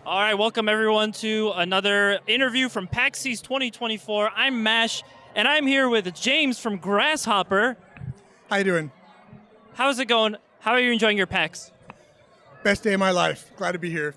All right, welcome everyone to another interview from PAX East 2024. I'm Mash, and I'm here with James from Grasshopper. How you doing? How's it going? How are you enjoying your PAX? Best day of my life. Glad to be here.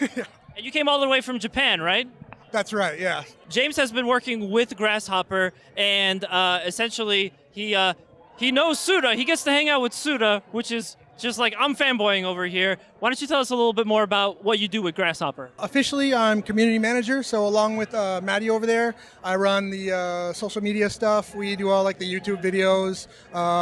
Yeah. And you came all the way from Japan, right? That's right, yeah. James has been working with Grasshopper, and essentially he knows Suda. He gets to hang out with Suda, which is just like, I'm fanboying over here. Why don't you tell us a little bit more about what you do with Grasshopper? Officially, I'm community manager, so along with Maddie over there, I run the social media stuff. We do all like the YouTube videos,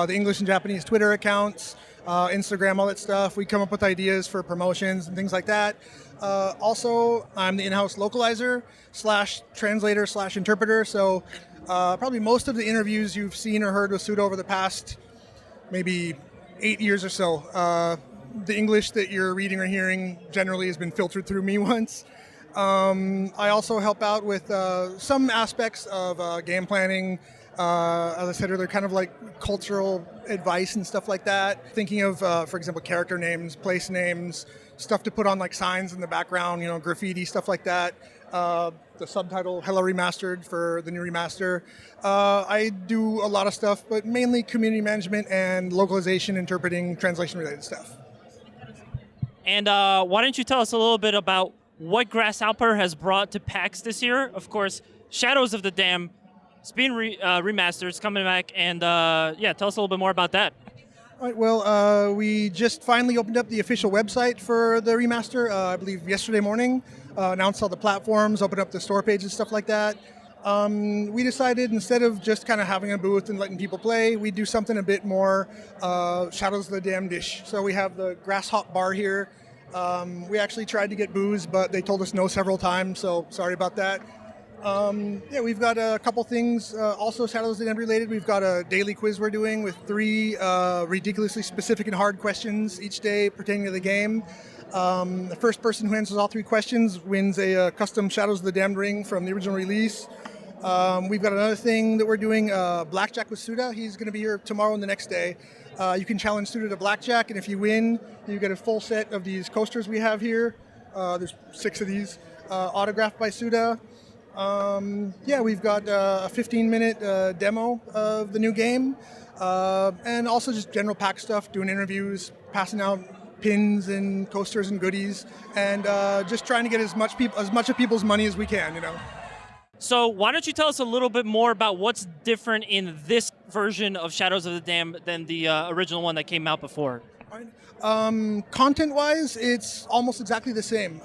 the English and Japanese Twitter accounts, Instagram, all that stuff. We come up with ideas for promotions and things like that. Also, I'm the in-house localizer / translator / interpreter, so probably most of the interviews you've seen or heard with Suda over the past maybe 8 years or so. The English that you're reading or hearing generally has been filtered through me once. I also help out with some aspects of game planning. As I said earlier, kind of like cultural advice and stuff like that. Thinking of, for example, character names, place names, stuff to put on like signs in the background, graffiti, stuff like that. The subtitle, Hello Remastered for the new remaster. I do a lot of stuff, but mainly community management and localization, interpreting, translation-related stuff. And why don't you tell us a little bit about what Grasshopper has brought to PAX this year? Of course, Shadows of the Dam, it's being remastered, it's coming back, and yeah, tell us a little bit more about that. All right, well, we just finally opened up the official website for the remaster, I believe yesterday morning. Announced all the platforms, opened up the store page and stuff like that. We decided instead of just kind of having a booth and letting people play, we'd do something a bit more Shadows of the Damned-ish. So we have the Grasshopbar here. We actually tried to get booze, but they told us no several times, so sorry about that. Yeah, we've got a couple things also Shadows of the Damned related. We've got a daily quiz we're doing with 3 ridiculously specific and hard questions each day pertaining to the game. The first person who answers all 3 questions wins a custom Shadows of the Damned ring from the original release. We've got another thing that we're doing, Blackjack with Suda. He's going to be here tomorrow and the next day. You can challenge Suda to Blackjack, and if you win, you get a full set of these coasters we have here. There's 6 of these, autographed by Suda. Yeah, we've got a 15-minute demo of the new game, and also just general PAX stuff, doing interviews, passing out pins and coasters and goodies, and just trying to get as much of people's money as we can, So why don't you tell us a little bit more about what's different in this version of Shadows of the Dam than the original one that came out before? Content-wise, it's almost exactly the same.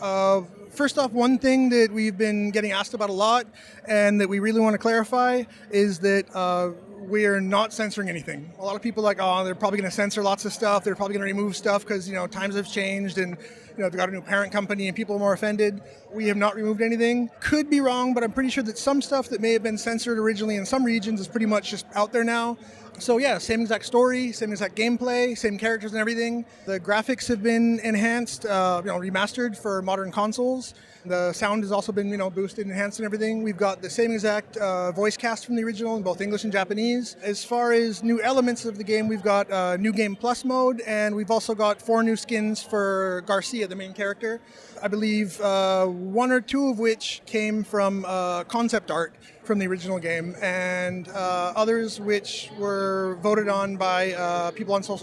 First off, one thing that we've been getting asked about a lot and that we really want to clarify is that we're not censoring anything. A lot of people are like, oh, they're probably going to censor lots of stuff. They're probably going to remove stuff because, times have changed and, they've got a new parent company and people are more offended. We have not removed anything. Could be wrong, but I'm pretty sure that some stuff that may have been censored originally in some regions is pretty much just out there now. So yeah, same exact story, same exact gameplay, same characters and everything. The graphics have been enhanced, remastered for modern consoles. The sound has also been, boosted, enhanced and everything. We've got the same exact voice cast from the original in both English and Japanese. As far as new elements of the game, we've got New Game Plus mode, and we've also got 4 new skins for Garcia, the main character. I believe 1 or 2 of which came from concept art from the original game, and others which were voted on by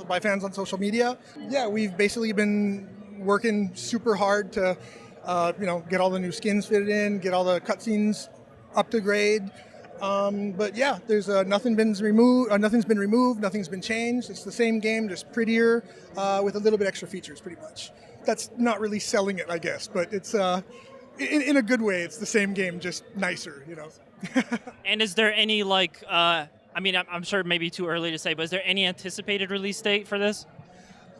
by fans on social media. Yeah, we've basically been working super hard to get all the new skins fitted in, get all the cutscenes up to grade. But yeah, there's nothing's been removed, nothing's been changed. It's the same game, just prettier, with a little bit extra features, pretty much. That's not really selling it, I guess, but it's in a good way. It's the same game, just nicer, And is there any I'm sure it may be too early to say, but is there any anticipated release date for this?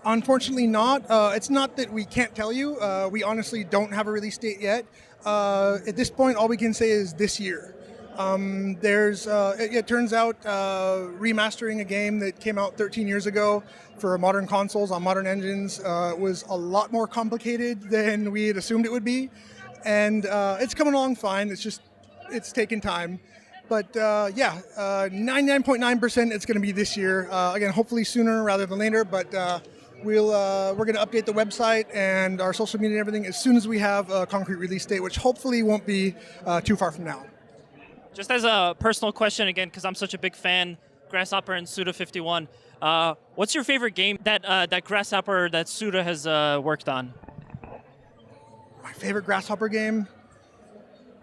Unfortunately not. It's not that we can't tell you. We honestly don't have a release date yet. At this point, all we can say is this year. It turns out remastering a game that came out 13 years ago for modern consoles on modern engines was a lot more complicated than we had assumed it would be. And it's coming along fine. It's taken time. But 99.9% it's going to be this year. Again, hopefully sooner rather than later, but we're going to update the website and our social media and everything as soon as we have a concrete release date, which hopefully won't be too far from now. Just as a personal question again, because I'm such a big fan, Grasshopper and Suda51. What's your favorite game that Grasshopper, that Suda has worked on? My favorite Grasshopper game?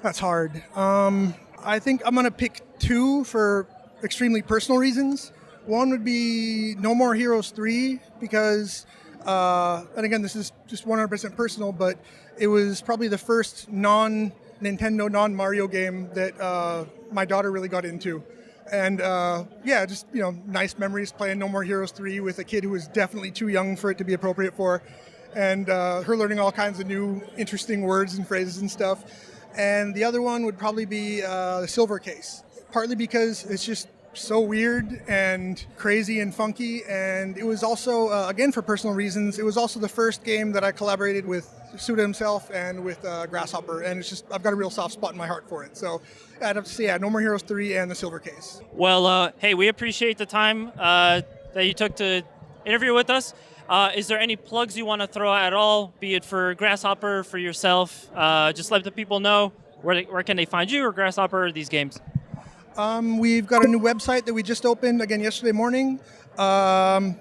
That's hard. I think I'm going to pick two for extremely personal reasons. One would be No More Heroes 3 because, and again, this is just 100% personal, but it was probably the first non-Nintendo, non-Mario game that my daughter really got into. And yeah, just, you know, nice memories playing No More Heroes 3 with a kid who was definitely too young for it to be appropriate for. And her learning all kinds of new interesting words and phrases and stuff. And the other one would probably be the Silver Case, partly because it's just so weird and crazy and funky. And it was also, again, for personal reasons, it was also the first game that I collaborated with Suda himself and with Grasshopper. And it's just, I've got a real soft spot in my heart for it. So I'd have to say, yeah, No More Heroes 3 and the Silver Case. Well, hey, we appreciate the time that you took to interview with us. Is there any plugs you want to throw at all, be it for Grasshopper, for yourself? Just let the people know where can they find you or Grasshopper or these games. We've got a new website that we just opened again yesterday morning. I'm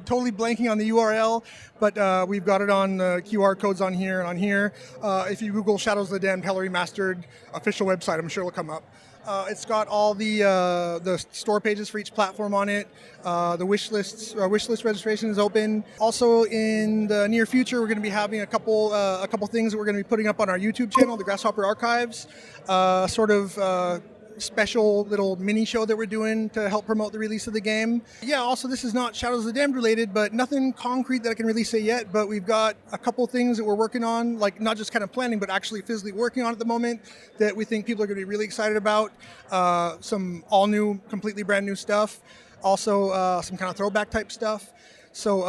totally blanking on the URL, but we've got it on the QR codes on here and on here. If you Google Shadows of the Damned Hell Remastered official website, I'm sure it'll come up. It's got all the store pages for each platform on it. The wish list registration is open. Also, in the near future, we're going to be having a couple things that we're going to be putting up on our YouTube channel, the Grasshopper Archives, sort of special little mini show that we're doing to help promote the release of the game. Yeah, also this is not Shadows of the Damned related, but nothing concrete that I can really say yet, but we've got a couple things that we're working on, like not just kind of planning, but actually physically working on at the moment that we think people are going to be really excited about. Some all new, completely brand new stuff. Also some kind of throwback type stuff. So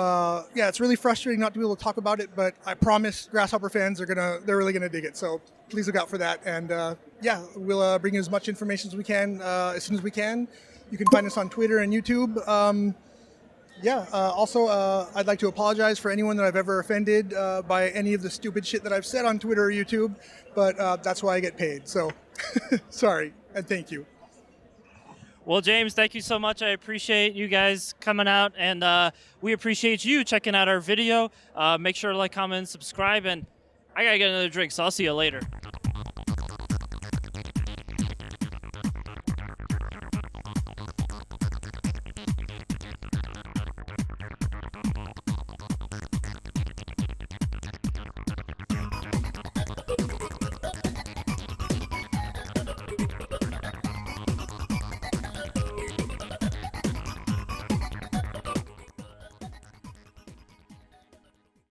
yeah, it's really frustrating not to be able to talk about it, but I promise Grasshopper fans they're really gonna dig it. So please look out for that. And yeah, we'll bring you as much information as we can as soon as we can. You can find us on Twitter and YouTube. Also, I'd like to apologize for anyone that I've ever offended by any of the stupid shit that I've said on Twitter or YouTube, but that's why I get paid. So sorry and thank you. Well, James, thank you so much. I appreciate you guys coming out, and we appreciate you checking out our video. Make sure to like, comment, and subscribe, and I gotta get another drink, so I'll see you later.